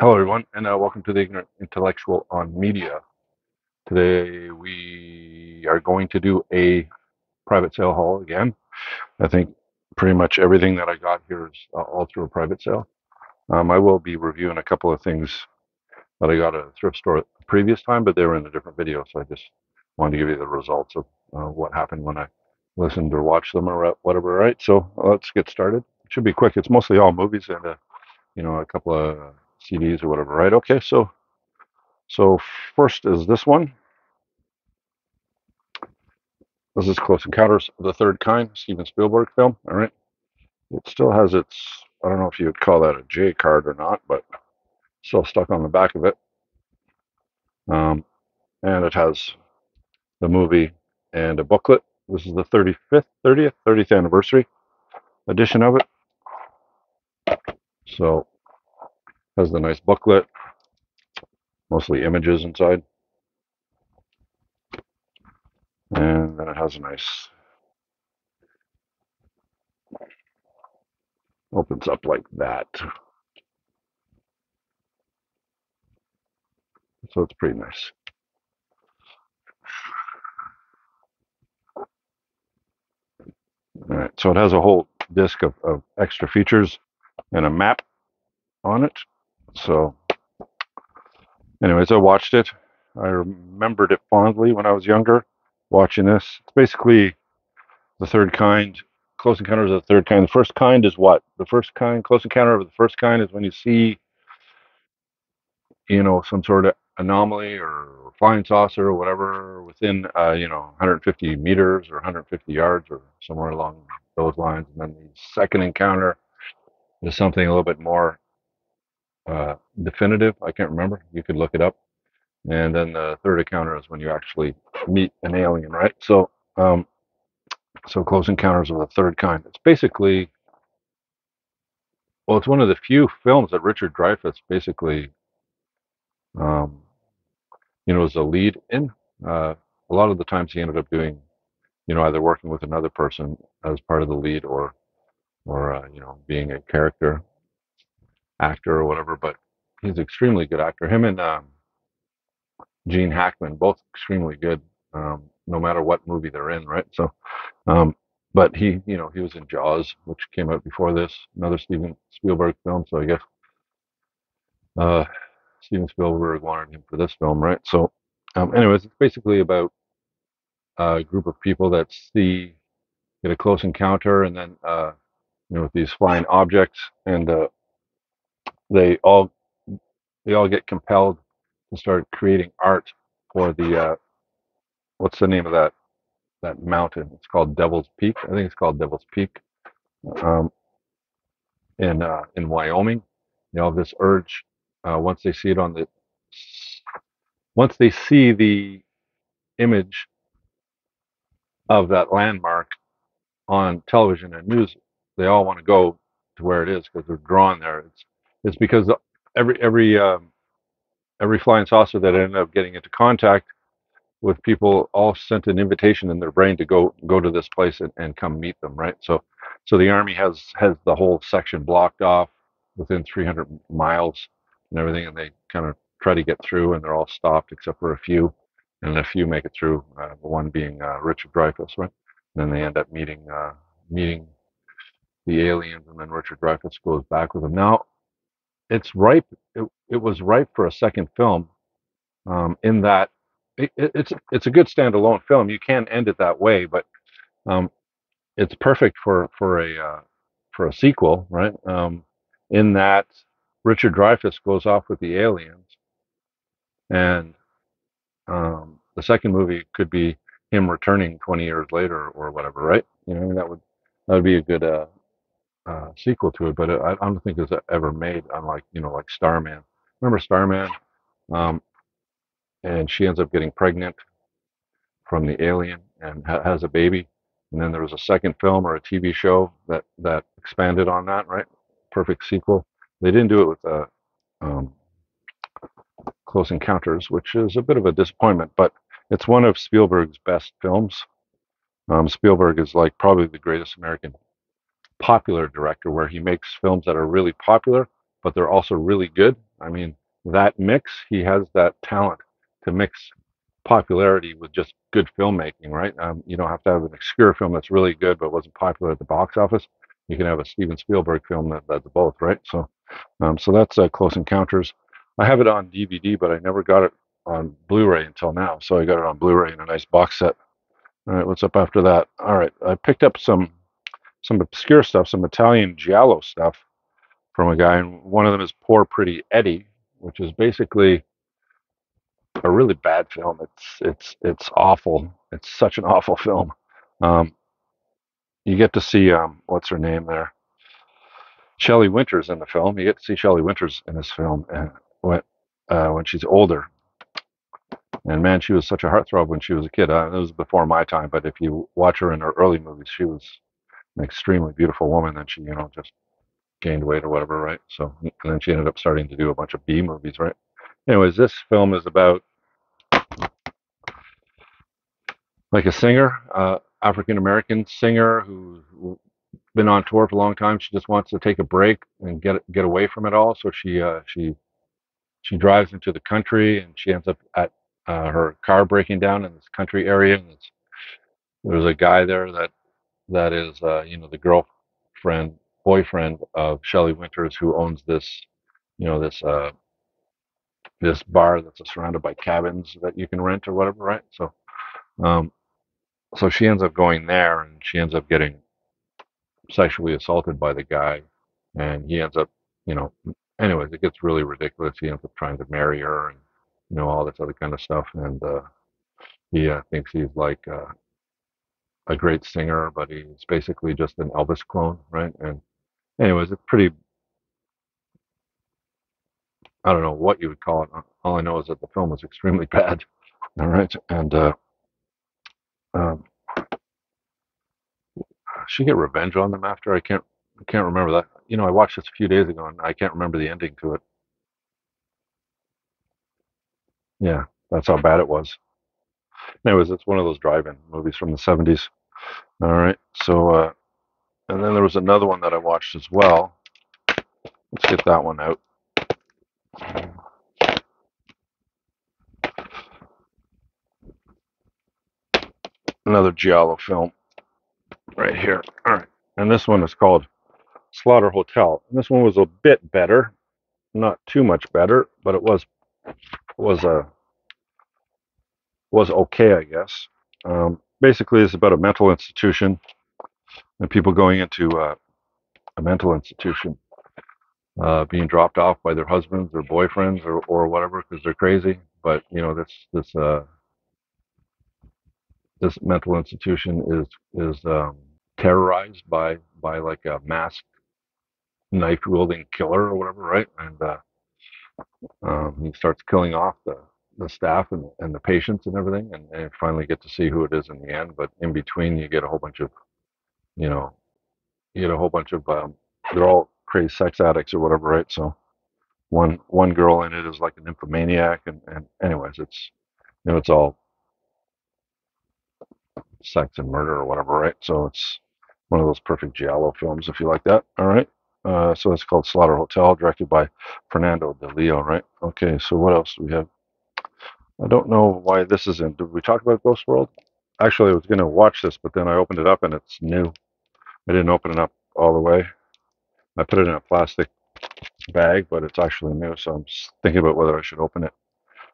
Hello, everyone, and welcome to the Ignorant Intellectual on Media. Today we are going to do a private sale haul again. I think pretty much everything that I got here is all through a private sale. I will be reviewing a couple of things that I got at a thrift store the previous time, but they were in a different video, so I just wanted to give you the results of what happened when I listened or watched them or whatever. Right, so let's get started. It should be quick. It's mostly all movies and a couple of CDs or whatever. Right? Okay, so first is this one. This is Close Encounters of the Third Kind, Steven Spielberg film. All right. It still has its, I don't know if you would call that a J card or not, but still stuck on the back of it. Um, and it has the movie and a booklet. This is the 30th anniversary edition of it. So it has the nice booklet, mostly images inside. And then it has a nice, opens up like that. So it's pretty nice. All right, so it has a whole disc of extra features and a map on it. So, anyways, I watched it. I remembered it fondly when I was younger, watching this. It's basically the third kind, Close Encounters of the Third Kind. The first kind is what? The first kind, Close Encounter of the First Kind is when you see, some sort of anomaly or flying saucer or whatever within, 150 meters or 150 yards or somewhere along those lines. And then the second encounter is something a little bit more definitive. I can't remember. You could look it up. And then the third encounter is when you actually meet an alien, right? So Close Encounters of the Third Kind. It's basically, well, it's one of the few films that Richard Dreyfuss basically, um, was a lead in. A lot of the times he ended up doing, either working with another person as part of the lead or being a character actor or whatever. But he's an extremely good actor. Him and Gene Hackman, both extremely good, no matter what movie they're in, right? So, but he was in Jaws, which came out before this, another Steven Spielberg film. So I guess uh, Steven Spielberg wanted him for this film, right? So, anyways, it's basically about a group of people that get a close encounter, and then with these flying objects, and they all they all get compelled to start creating art for the what's the name of that mountain? It's called Devil's Peak. I think it's called Devil's Peak. Um, in Wyoming. They have this urge once they see it once they see the image of that landmark on television and news, they all want to go to where it is because they're drawn there. It's because every flying saucer that ended up getting into contact with people all sent an invitation in their brain to go to this place and come meet them, right? So the army has the whole section blocked off within 300 miles and everything, and they kind of try to get through, and they're all stopped except for a few, and a few make it through. The one being Richard Dreyfuss, right? And then they end up meeting the aliens, and then Richard Dreyfuss goes back with them. Now it's ripe. It was ripe for a second film, in that it's a good standalone film. You can end it that way, but um, it's perfect for a sequel, right? In that Richard Dreyfuss goes off with the aliens, and the second movie could be him returning 20 years later or whatever, right? That would be a good sequel to it, but I don't think it's ever made. Unlike like Starman. Remember Starman? Um, and she ends up getting pregnant from the alien and has a baby. And then there was a second film or a TV show that expanded on that, right? Perfect sequel. They didn't do it with um, Close Encounters, which is a bit of a disappointment, but it's one of Spielberg's best films. Spielberg is like probably the greatest American popular director, where he makes films that are really popular, but they're also really good. I mean, that mix, he has that talent to mix popularity with just good filmmaking, right? You don't have to have an obscure film that's really good but wasn't popular at the box office. You can have a Steven Spielberg film that does both, right? So that's Close Encounters. I have it on DVD, but I never got it on Blu-ray until now. So I got it on Blu-ray in a nice box set. All right, what's up after that? All right, I picked up some obscure stuff, some Italian Giallo stuff from a guy, and one of them is Poor Pretty Eddie, which is basically a really bad film. It's awful. It's such an awful film. Um, you get to see what's her name there, Shelley Winters in the film. You get to see Shelley Winters in this film, and when she's older. And man, she was such a heartthrob when she was a kid. It was before my time, but if you watch her in her early movies, she was an extremely beautiful woman. And she, just gained weight or whatever, right? So, and then she ended up starting to do a bunch of B movies, right? Anyways, this film is about like a singer, African American singer who's been on tour for a long time. She just wants to take a break and get away from it all. So she drives into the country, and she ends up at her car breaking down in this country area. And there's a guy there that is the girlfriend boyfriend of Shelley Winters, who owns this this bar that's surrounded by cabins that you can rent or whatever, right? Um, so she ends up going there, and she ends up getting sexually assaulted by the guy, and he ends up, you know, anyways, it gets really ridiculous. He ends up trying to marry her, and all this other kind of stuff, and he thinks he's like a great singer, but he's basically just an Elvis clone, right? And anyways, it's pretty. I don't know what you would call it. All I know is that the film was extremely bad. All right, and um, she get revenge on them after. I can't remember that. I watched this a few days ago, and I can't remember the ending to it. Yeah, that's how bad it was. Anyways, it's one of those drive-in movies from the 70s. All right, so and then there was another one that I watched as well. Let's get that one out. Another Giallo film right here. All right, and this one is called Slaughter Hotel. And this one was a bit better, not too much better, but it was a was okay, I guess. Basically, it's about a mental institution and people going into a mental institution, being dropped off by their husbands or boyfriends or whatever because they're crazy. But this mental institution is terrorized by like a masked knife wielding killer or whatever, right? And he starts killing off the staff and the patients and everything, and you finally get to see who it is in the end. But in between, you get a whole bunch of you know you get a whole bunch of they're all crazy sex addicts or whatever, right? So one girl in it is like an nymphomaniac, and anyways, it's all sex and murder or whatever, right? So it's one of those perfect giallo films if you like that. All right. So it's called Slaughter Hotel, directed by Fernando Di Leo, right? Okay, so what else do we have? I don't know why this is in. Did we talk about Ghost World? Actually, I was going to watch this, but then I opened it up and it's new. I didn't open it up all the way. I put it in a plastic bag, but it's actually new, so I'm just thinking about whether I should open it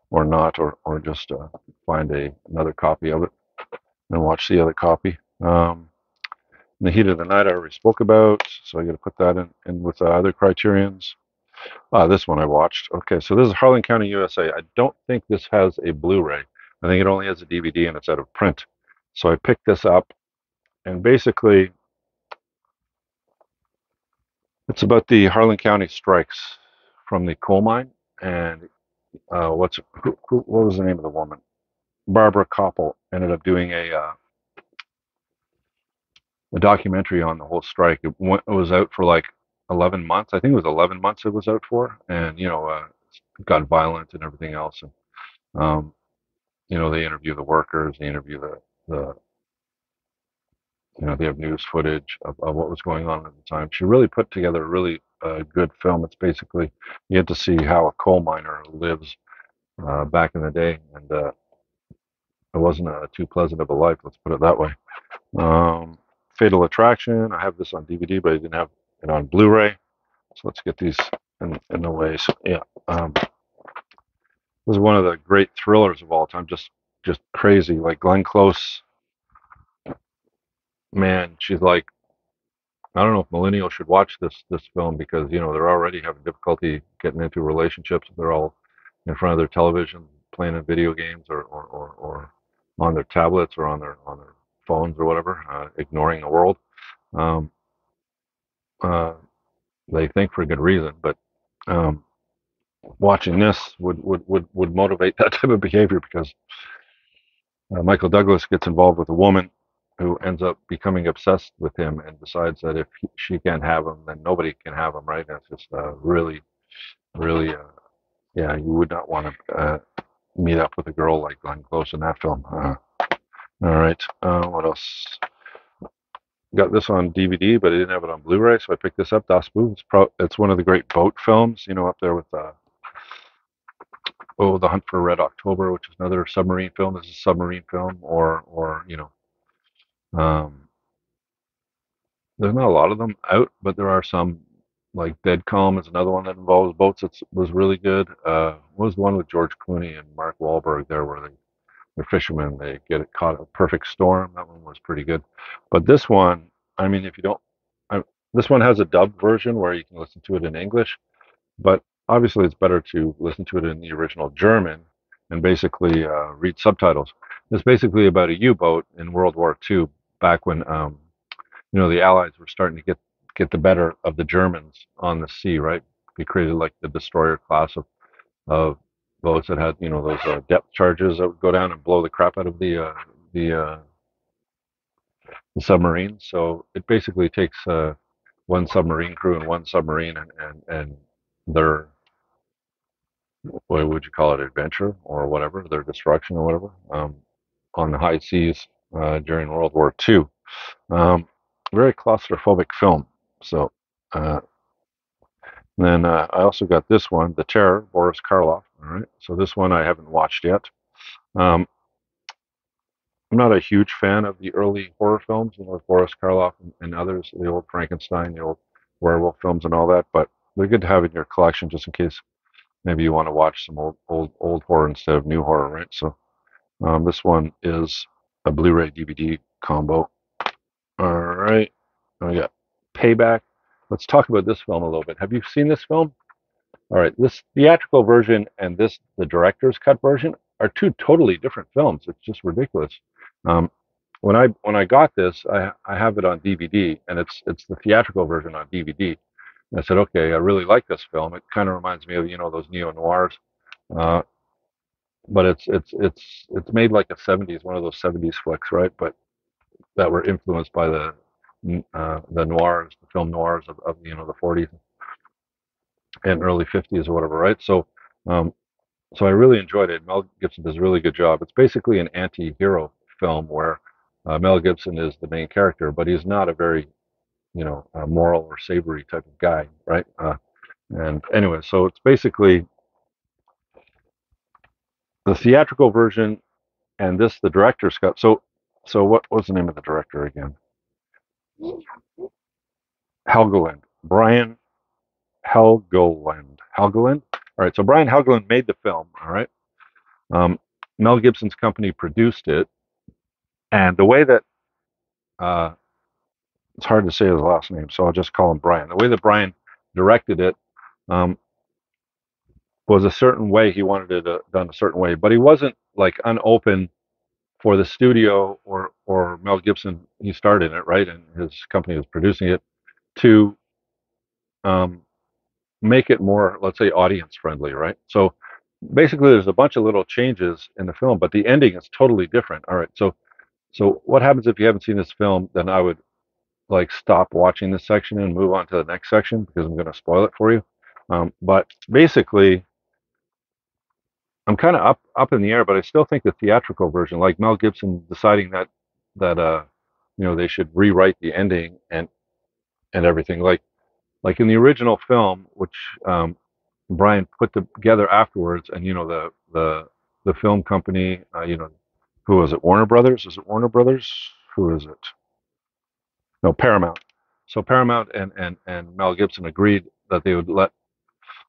or not, or just find another copy of it and watch the other copy. In the Heat of the Night, I already spoke about, so I got to put that in with the other criterions. This one I watched. Okay, so this is Harlan County, USA. I don't think this has a Blu-ray. I think it only has a DVD and it's out of print. So I picked this up, and basically, it's about the Harlan County strikes from the coal mine. And what was the name of the woman? Barbara Koppel ended up doing a documentary on the whole strike. It was out for like 11 months. I think it was 11 months it was out for, and it got violent and everything else. And they interview the workers, they interview the they have news footage of what was going on at the time. She really put together a really a good film. It's basically you get to see how a coal miner lives back in the day, and it wasn't too pleasant of a life. Let's put it that way. Um, Fatal Attraction. I have this on DVD, but I didn't have it on Blu-ray. So let's get these in the way. So yeah, this is one of the great thrillers of all time. Just crazy. Like Glenn Close, man, she's like, I don't know if millennials should watch this film because they're already having difficulty getting into relationships. They're all in front of their television playing in video games or on their tablets or on their phones or whatever, ignoring the world. Um, uh, they think for good reason, but um, watching this would motivate that type of behavior because Michael Douglas gets involved with a woman who ends up becoming obsessed with him and decides that if she can't have him, then nobody can have him, right? And it's just really, really, yeah, you would not want to meet up with a girl like Glenn Close in that film. All right, what else? Got this on DVD, but I didn't have it on Blu-ray, so I picked this up. Das Boot. It's one of the great boat films, up there with The Hunt for Red October, which is another submarine film. This is a submarine film, or um, there's not a lot of them out, but there are some. Like Dead Calm is another one that involves boats. It was really good. What was the one with George Clooney and Mark Wahlberg there, where they're fishermen, they get it caught a perfect storm. That one was pretty good. But this one, I mean, if you don't, this one has a dubbed version where you can listen to it in English, but obviously it's better to listen to it in the original German and basically read subtitles. It's basically about a U-boat in World War II, back when the Allies were starting to get the better of the Germans on the sea, right? They created like the destroyer class of boats that had those depth charges that would go down and blow the crap out of the, uh, the submarines. So it basically takes one submarine crew and one submarine and their, what would you call it, adventure or whatever, their destruction or whatever, on the high seas during World War II. Very claustrophobic film. So uh, then I also got this one, The Terror, Boris Karloff. All right, so this one I haven't watched yet. Um, I'm not a huge fan of the early horror films, with Boris Karloff and others, the old Frankenstein, the old werewolf films, and all that. But they're good to have in your collection just in case maybe you want to watch some old horror instead of new horror, right? So this one is a Blu-ray DVD combo. All right, I got Payback. Let's talk about this film a little bit. Have you seen this film? All right, this theatrical version and the director's cut version are two totally different films. It's just ridiculous. Um, when I got this, I have it on DVD, and it's the theatrical version on DVD. And I said, okay, I really like this film. It kind of reminds me of those neo noirs, uh, but it's made like a '70s, one of those '70s flicks, right? But that were influenced by the noirs, the film noirs of the '40s and early '50s or whatever, right? Um, so I really enjoyed it. Mel Gibson does a really good job. It's basically an anti-hero film where Mel Gibson is the main character, but he's not a very moral or savory type of guy, right? And anyway, so it's basically the theatrical version and the director's cut. So what was the name of the director again? Helgeland. Brian Helgeland. Helgeland? All right, so Brian Helgeland made the film, all right? Um, Mel Gibson's company produced it, and the way that uh, it's hard to say his last name, so I'll just call him Brian. The way that Brian directed it um, was a certain way. He wanted it done a certain way, but he wasn't like unopen for the studio or Mel Gibson. He started it, right, and his company was producing it to um, make it more, let's say, audience friendly, right? So basically, there's a bunch of little changes in the film, but the ending is totally different. All right, so what happens if you haven't seen this film? Then I would like stop watching this section and move on to the next section because I'm going to spoil it for you. But basically, I'm kind of up in the air, but I still think the theatrical version, like Mel Gibson deciding that they should rewrite the ending and everything. Like like in the original film, which Brian put together afterwards, and the film company, who was it? Warner Brothers? Is it Warner Brothers? Who is it? No, Paramount. So Paramount and Mel Gibson agreed that they would let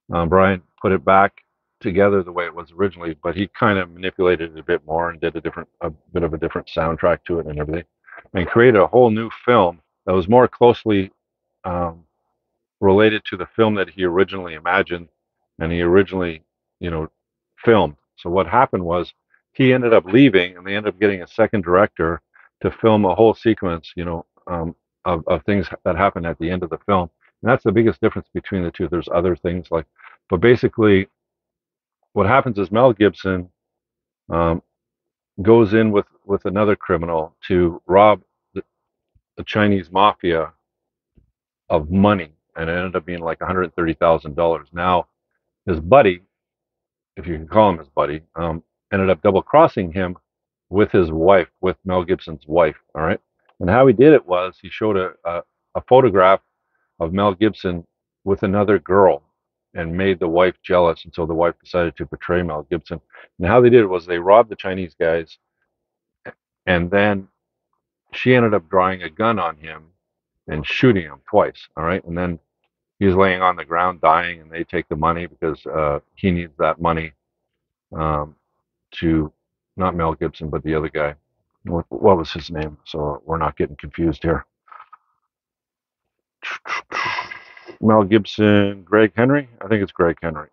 Brian put it back together the way it was originally, but he kind of manipulated it a bit more and did a bit of a different soundtrack to it and everything, and created a whole new film that was more closely um, related to the film that he originally imagined and he originally, you know, filmed. So what happened was he ended up leaving, and they ended up getting a second director to film a whole sequence, of things that happen at the end of the film. And that's the biggest difference between the two. There's other things like, but basically, what happens is Mel Gibson um, goes in with another criminal to rob the Chinese mafia of money, and it ended up being like $130,000. Now, his buddy, if you can call him his buddy, ended up double crossing him with his wife, with Mel Gibson's wife. All right. And how he did it was he showed a photograph of Mel Gibson with another girl and made the wife jealous. And so the wife decided to betray Mel Gibson. And how they did it was they robbed the Chinese guys, and then she ended up drawing a gun on him and shooting him twice. All right. And then he's laying on the ground dying, and they take the money because he needs that money um, to not Mel Gibson, but the other guy. What was his name? So we're not getting confused here. Mel Gibson, Greg Henry? I think it's Greg Henry.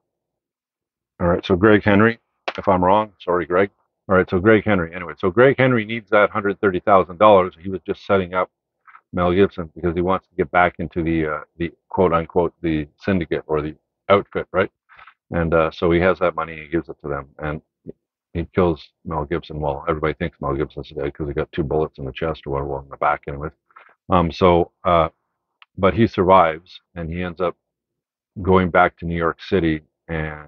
All right, so Greg Henry, if I'm wrong, sorry, Greg. All right, so Greg Henry. Anyway, so Greg Henry needs that $130,000. He was just setting up Mel Gibson because he wants to get back into the quote unquote the syndicate or the outfit, right? And so he has that money and he gives it to them, and he kills Mel Gibson. Well, everybody thinks Mel Gibson's dead because he got two bullets in the chest or whatever, well, in the back, anyways. But he survives, and he ends up going back to New York City and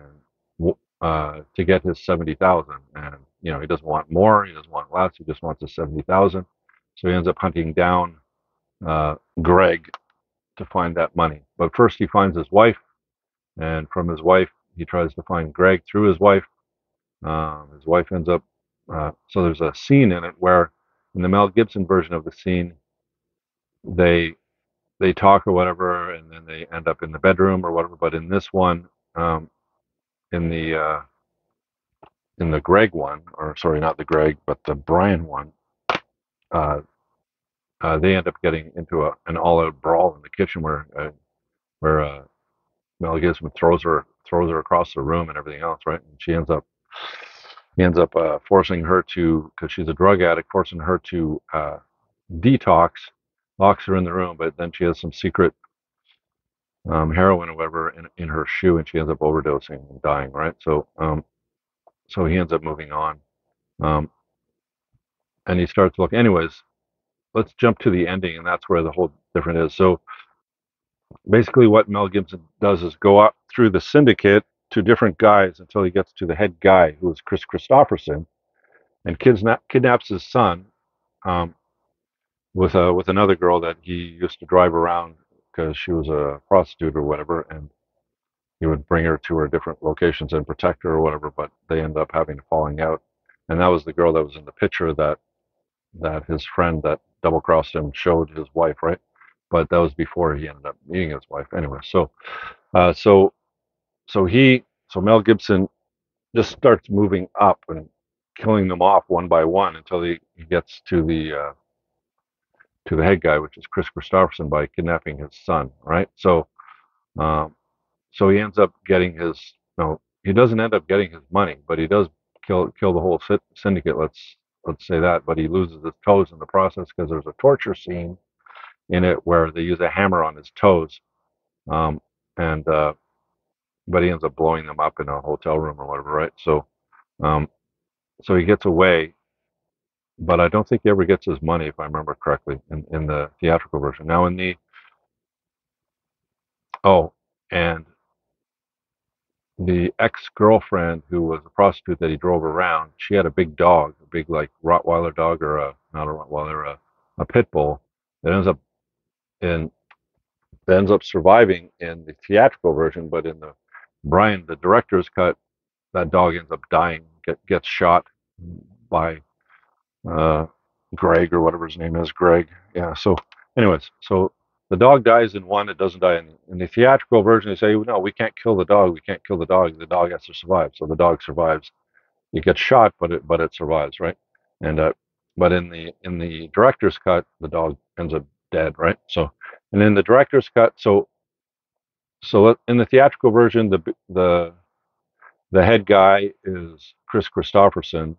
to get his 70,000. And he doesn't want more, he doesn't want less, he just wants his 70,000. So he ends up hunting down Greg to find that money. But first, he finds his wife, and from his wife, he tries to find Greg through his wife. His wife ends up. So there's a scene in it where, in the Mel Gibson version of the scene, they they talk or whatever, and then they end up in the bedroom or whatever. But in this one, in the Greg one, or sorry, not the Greg, but the Brian one, uh, they end up getting into an all-out brawl in the kitchen where Mel Gibson throws her across the room and everything else, right? And he ends up forcing her to, because she's a drug addict, forcing her to detox, locks her in the room, but then she has some secret heroin or whatever in her shoe, and she ends up overdosing and dying, right? So he ends up moving on, um, and he starts looking. Anyways, let's jump to the ending, and that's where the whole different is. So basically, what Mel Gibson does is go up through the syndicate to different guys until he gets to the head guy, who is Chris Christopherson, and kidnaps his son, um, with another girl that he used to drive around because she was a prostitute or whatever, and he would bring her to her different locations and protect her or whatever. But they end up having a falling out, and that was the girl that was in the picture that his friend that double crossed him showed his wife, right? But that was before he ended up meeting his wife. Anyway, uh, so so Mel Gibson just starts moving up and killing them off one by one until he gets to the head guy, which is Chris Christopherson, by kidnapping his son, right? Um, so he ends up getting his. No, he doesn't end up getting his money, but he does kill the whole syndicate. Let's say that. But he loses his toes in the process because there's a torture scene in it where they use a hammer on his toes, um, and but he ends up blowing them up in a hotel room or whatever, right? Um, so he gets away, but I don't think he ever gets his money, if I remember correctly, in the theatrical version. Now in the oh, and the ex-girlfriend who was a prostitute that he drove around, she had a big dog, a big like Rottweiler dog, or not a Rottweiler, a pit bull that ends up in that ends up surviving in the theatrical version, but in the director's cut, that dog ends up dying, gets shot by uh, Greg or whatever his name is, Greg. Yeah. So, anyways, so the dog dies in one, it doesn't die in the theatrical version. They say, no, we can't kill the dog. We can't kill the dog. The dog has to survive. So the dog survives. It gets shot, but it survives, right? And but in the director's cut, the dog ends up dead, right? So, and in the director's cut, so in the theatrical version, the head guy is Chris Christopherson,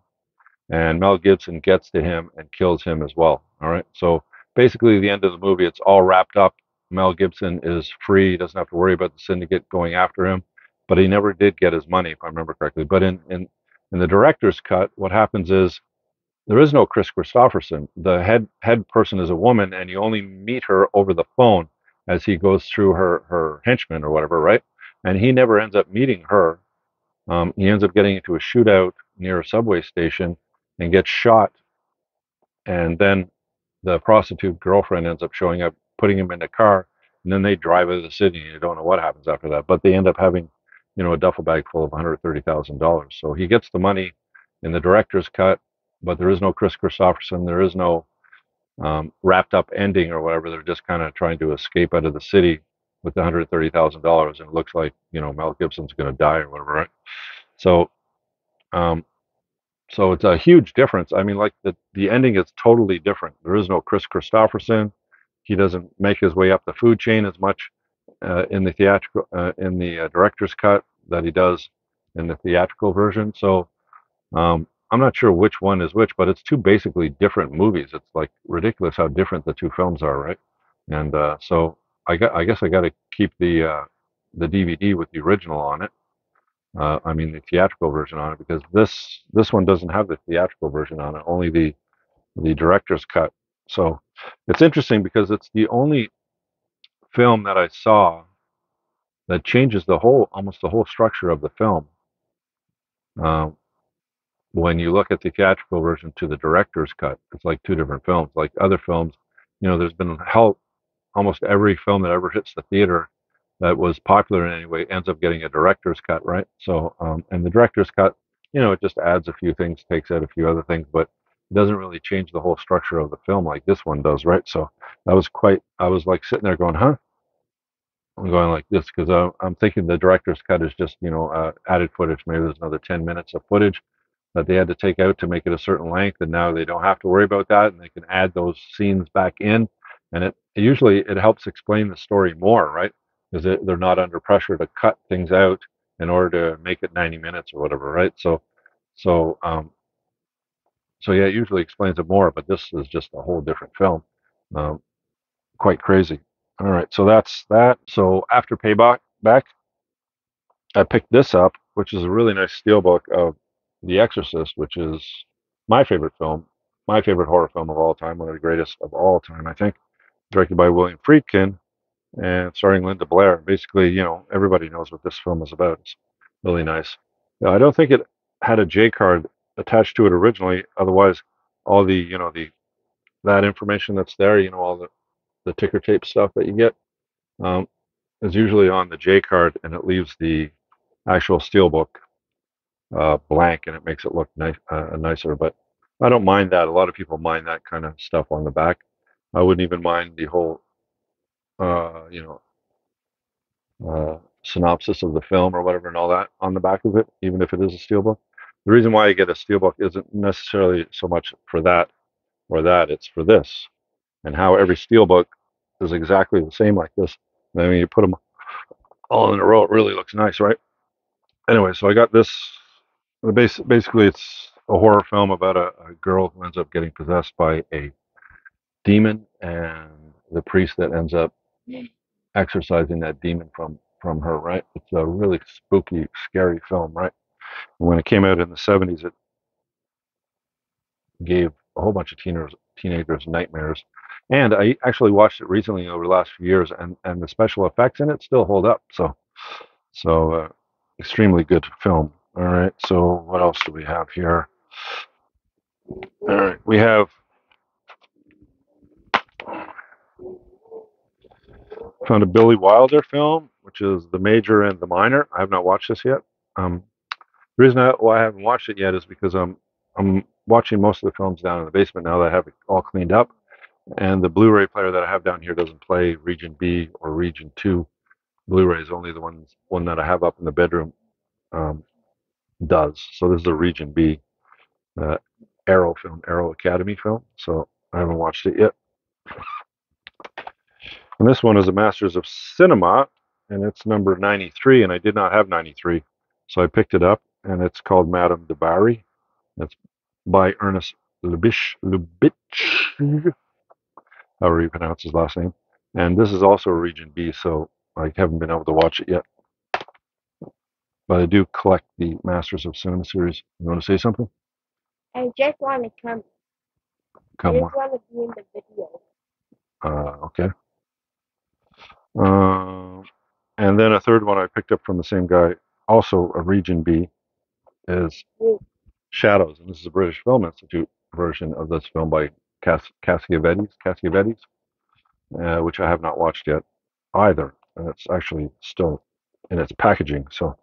and Mel Gibson gets to him and kills him as well. All right. So basically, the end of the movie, it's all wrapped up. Mel Gibson is free; he doesn't have to worry about the syndicate going after him. But he never did get his money, if I remember correctly. But in the director's cut, what happens is there is no Chris Christopherson. The head person is a woman, and you only meet her over the phone as he goes through her henchmen or whatever, right? And he never ends up meeting her. He ends up getting into a shootout near a subway station and gets shot. And then the prostitute girlfriend ends up showing up, putting him in a car, and then they drive out of the city. And you don't know what happens after that. But they end up having, a duffel bag full of $130,000. So he gets the money in the director's cut, but there is no Chris Christopherson. There is no wrapped up ending or whatever. They're just kind of trying to escape out of the city with the $130,000, and it looks like Mel Gibson's going to die or whatever, right? So, um, so it's a huge difference. I mean, like the ending is totally different. There is no Chris Christopherson. He doesn't make his way up the food chain as much in the theatrical in the director's cut that he does in the theatrical version. So I'm not sure which one is which, but it's two basically different movies. It's like ridiculous how different the two films are, right? And so I guess I got to keep the DVD with the original on it. I mean the theatrical version on it, because this one doesn't have the theatrical version on it, only the director's cut. So it's interesting because it's the only film that I saw that changes almost the whole structure of the film. Um, when you look at the theatrical version to the director's cut, it's like two different films. Like other films, there's been almost every film that ever hits the theater that was popular in any way ends up getting a director's cut, right? So, and the director's cut, it just adds a few things, takes out a few other things, but it doesn't really change the whole structure of the film like this one does, right? So I was like sitting there going, huh? I'm going like this because I'm thinking the director's cut is just, added footage. Maybe there's another 10 minutes of footage that they had to take out to make it a certain length, and now they don't have to worry about that, and they can add those scenes back in, and it usually it helps explain the story more, right? Because they're not under pressure to cut things out in order to make it 90 minutes or whatever, right? So so yeah, it usually explains it more, but this is just a whole different film. Um, Quite crazy. All right, so that's that. So after Payback, I picked this up, which is a really nice steelbook of The Exorcist, which is my favorite film, my favorite horror film of all time, one of the greatest of all time, I think, directed by William Friedkin and starring Linda Blair. Basically, everybody knows what this film is about. It's really nice. Now, I don't think it had a J card attached to it originally. Otherwise, all the that information that's there, all the ticker tape stuff that you get, um, is usually on the J card, and it leaves the actual steelbook blank, and it makes it look nicer. But I don't mind that. A lot of people mind that kind of stuff on the back. I wouldn't even mind the whole, uh, you know, synopsis of the film or whatever and all that on the back of it, even if it is a steelbook. The reason why I get a steelbook isn't necessarily so much for that or that. It's for this and how every steelbook is exactly the same like this. And then when you put them all in a row, it really looks nice, right? Anyway, so I got this. Basically, it's a horror film about a girl who ends up getting possessed by a demon, and the priest that ends up exorcising that demon from her. Right? It's a really spooky, scary film. Right? And when it came out in the '70s, it gave a whole bunch of teenagers nightmares. And I actually watched it recently over the last few years, and the special effects in it still hold up. So extremely good film. All right. So what else do we have here? All right. Found a Billy Wilder film, which is The Major and the Minor. I have not watched this yet. The reason why I haven't watched it yet is because I'm watching most of the films down in the basement now that I have it all cleaned up, and the Blu-ray player that I have down here doesn't play Region B or Region 2 Blu-rays. Only the one that I have up in the bedroom um, does. So this is a Region B uh, Arrow Academy film. So I haven't watched it yet. And this one is a Masters of Cinema, and it's number 93, and I did not have 93, so I picked it up, and it's called Madame de Barry. It's by Ernest Lubitsch, however you pronounce his last name. And this is also a Region B, so I haven't been able to watch it yet. But I do collect the Masters of Cinema series. You want to say something? I just want to come. I Come just on. want to be in the video. Okay. And then a third one I picked up from the same guy, also a Region B, is Shadows, and this is a British Film Institute version of this film by Cassavetes, which I have not watched yet either. And it's actually still in its packaging. So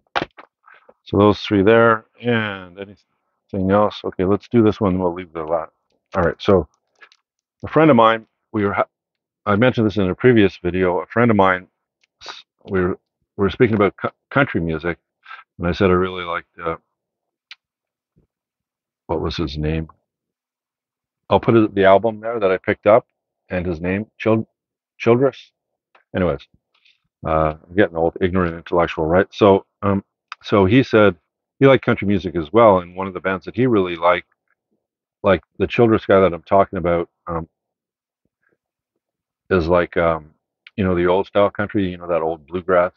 those three there, and anything else? Okay, let's do this one. We'll leave the last. All right. So a friend of mine, I mentioned this in a previous video. A friend of mine, we were speaking about country music, and I said I really liked what was his name? I'll put the album there that I picked up, and his name, Childress. Anyways, I'm getting old, ignorant intellectual, right? So he said he liked country music as well, and one of the bands that he really liked, like the Childress guy that I'm talking about, is like the old style country, that old bluegrass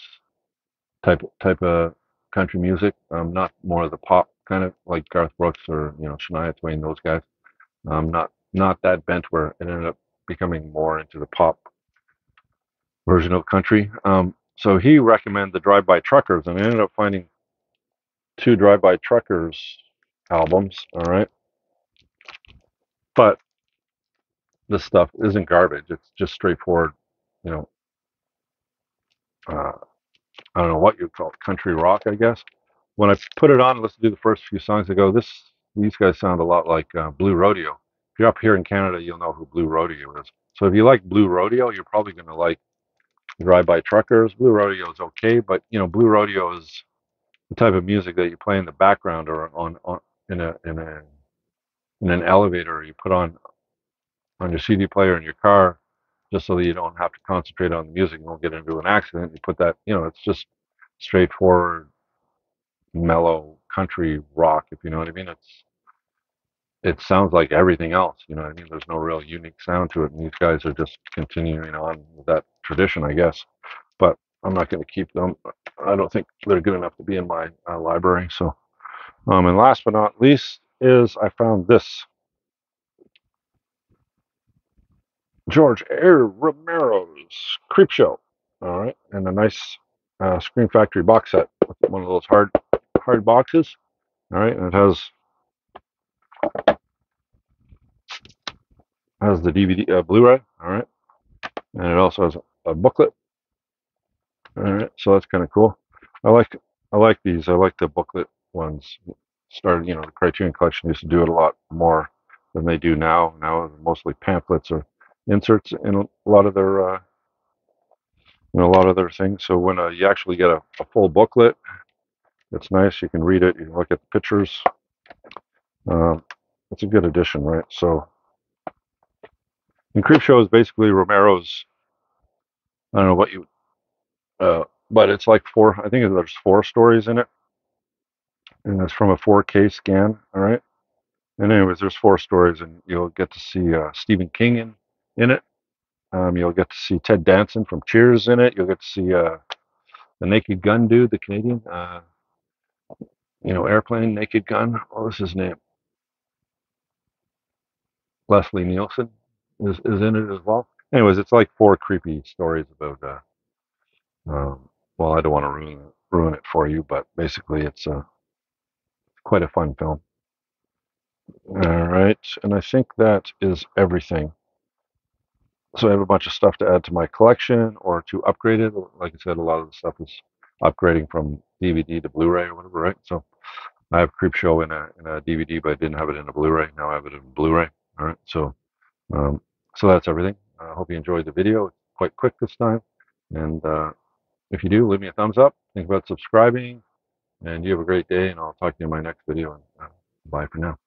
type of country music, not more of the pop kind of like Garth Brooks or Shania Twain, those guys. Not that bent where it ended up becoming more into the pop version of country. So he recommended the Drive By Truckers, and I ended up finding two Drive By Truckers albums. All right, but this stuff isn't garbage. It's just straightforward. You know, uh, I don't know what you'd call it, country rock, I guess. When I put it on, let's do the first few songs. I go, these guys sound a lot like Blue Rodeo. If you're up here in Canada, you'll know who Blue Rodeo is. So if you like Blue Rodeo, you're probably going to like Drive By Truckers. Blue Rodeo is okay, but Blue Rodeo is the type of music that you play in the background or on in an elevator. You put on your CD player in your car, just so that you don't have to concentrate on the music and won't get into an accident. You put that, it's just straightforward, mellow country rock, if you know what I mean. It sounds like everything else, you know what I mean. There's no real unique sound to it, and these guys are just continuing on with that tradition, I guess. But I'm not going to keep them. I don't think they're good enough to be in my library. So, and last but not least is I found this George A. Romero's Creepshow. All right, and a nice Screen Factory box set with one of those hard boxes. All right, and it has the DVD Blu-ray. All right, and it also has a booklet. All right, so that's kind of cool. I like I like these. I like the booklet ones. The Criterion Collection used to do it a lot more than they do now. Now it's mostly pamphlets or inserts in a lot of their things. So when you actually get a full booklet, it's nice. You can read it. You can look at the pictures. Um, it's a good addition, right? So, and Creepshow is basically Romero's. I don't know what you, but it's like four. I think there's four stories in it, and it's from a 4K scan. All right. And anyways, there's four stories, and you'll get to see Stephen King in it. You'll get to see Ted Danson from Cheers in it. You'll get to see the Naked Gun dude, the Canadian, airplane Naked Gun. What was his name? Leslie Nielsen is in it as well. Anyways, it's like four creepy stories about. Well, I don't want to ruin it for you, but basically, it's quite a fun film. All right, and I think that is everything. So I have a bunch of stuff to add to my collection or to upgrade it. Like I said, a lot of the stuff is upgrading from DVD to Blu-ray or whatever, right? So I have Creepshow in a DVD, but I didn't have it in a Blu-ray. Now I have it in Blu-ray. All right, um, so that's everything. I hope you enjoyed the video. It's quite quick this time, and if you do, leave me a thumbs up. Think about subscribing, and you have a great day. And I'll talk to you in my next video. And bye for now.